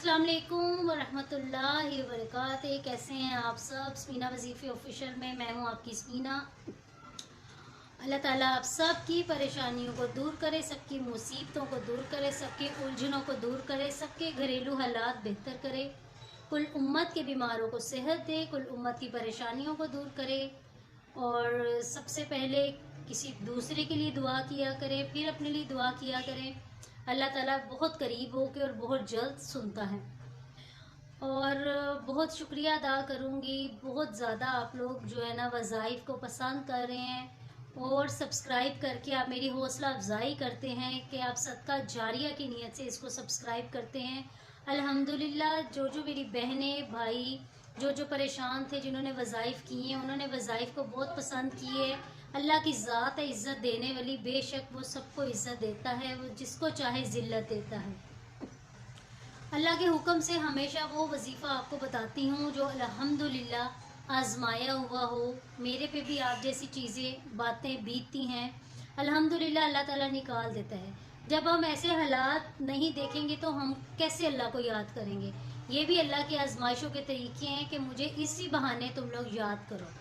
अस्सलाम वालेकुम वरहमतुल्लाहि वबरकातुहू। कैसे हैं आप सब? स्मीना वजीफ़ी ऑफिशियल में मैं हूं आपकी स्मीना। अल्लाह ताला आप सब की परेशानियों को दूर करे, सबकी मुसीबतों को दूर करे, सबकी उलझनों को दूर करे, सबके घरेलू हालात बेहतर करे, कुल उम्मत के बीमारों को सेहत दे, कुल उम्मत की परेशानियों को दूर करे। और सबसे पहले किसी दूसरे के लिए दुआ किया करें, फिर अपने लिए दुआ किया करें। अल्लाह ताला बहुत करीब होके और बहुत जल्द सुनता है। और बहुत शुक्रिया अदा करूँगी, बहुत ज़्यादा आप लोग जो है ना वज़ाइफ को पसंद कर रहे हैं और सब्सक्राइब करके आप मेरी हौसला अफजाई करते हैं कि आप सदका जारिया की नीयत से इसको सब्सक्राइब करते हैं। अल्हम्दुलिल्लाह जो मेरी बहनें भाई जो परेशान थे, जिन्होंने वज़ाइफ किए हैं, उन्होंने वज़ाइफ को बहुत पसंद किए। अल्लाह की ज़ात है इज़्ज़त देने वाली, बेशक वो सबको इज़्ज़त देता है, वो जिसको चाहे ज़िल्लत देता है। अल्लाह के हुक्म से हमेशा वो वजीफ़ा आपको बताती हूँ जो अल्हम्दुलिल्लाह आजमाया हुआ हो। मेरे पे भी आप जैसी चीज़ें बातें बीतती हैं, अल्हम्दुलिल्लाह अल्लाह ताला निकाल देता है। जब हम ऐसे हालात नहीं देखेंगे तो हम कैसे अल्लाह को याद करेंगे? ये भी अल्लाह की आजमाइशों के तरीके हैं कि मुझे इसी बहाने तुम लोग याद करो।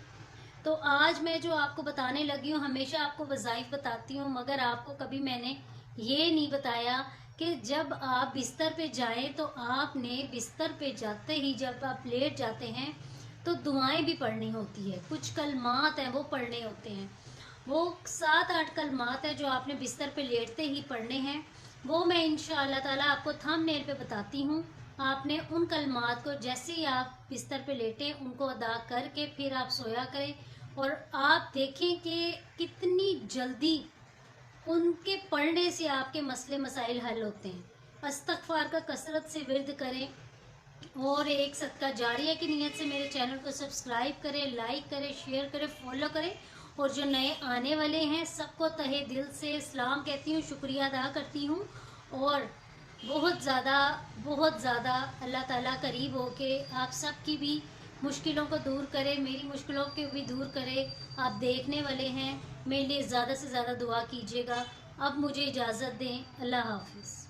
तो आज मैं जो आपको बताने लगी हूँ, हमेशा आपको वज़ाइफ बताती हूँ, मगर आपको कभी मैंने ये नहीं बताया कि जब आप बिस्तर पे जाएं तो आपने बिस्तर पे जाते ही जब आप लेट जाते हैं तो दुआएं भी पढ़नी होती है। कुछ कलमात हैं वो पढ़ने होते हैं, वो 7-8 कलमात हैं जो आपने बिस्तर पे लेटते ही पढ़ने हैं। वो मैं इंशाअल्लाह ताला आपको थंबनेल पे बताती हूँ। आपने उन कलमात को जैसे ही आप बिस्तर पे लेटे उनको अदा करके फिर आप सोया करें, और आप देखें कि कितनी जल्दी उनके पढ़ने से आपके मसले मसाइल हल होते हैं। इस्तग़फ़ार का कसरत से विर्द करें और एक सदका जारिया की नीयत से मेरे चैनल को सब्सक्राइब करें, लाइक करें, शेयर करें, फॉलो करें। और जो नए आने वाले हैं सबको तहे दिल से सलाम कहती हूँ, शुक्रिया अदा करती हूँ। और बहुत ज़्यादा अल्लाह ताला करीब होके आप सब की भी मुश्किलों को दूर करे, मेरी मुश्किलों को भी दूर करे। आप देखने वाले हैं, मेरे लिए ज़्यादा से ज़्यादा दुआ कीजिएगा। अब मुझे इजाज़त दें, अल्लाह हाफ़िज़।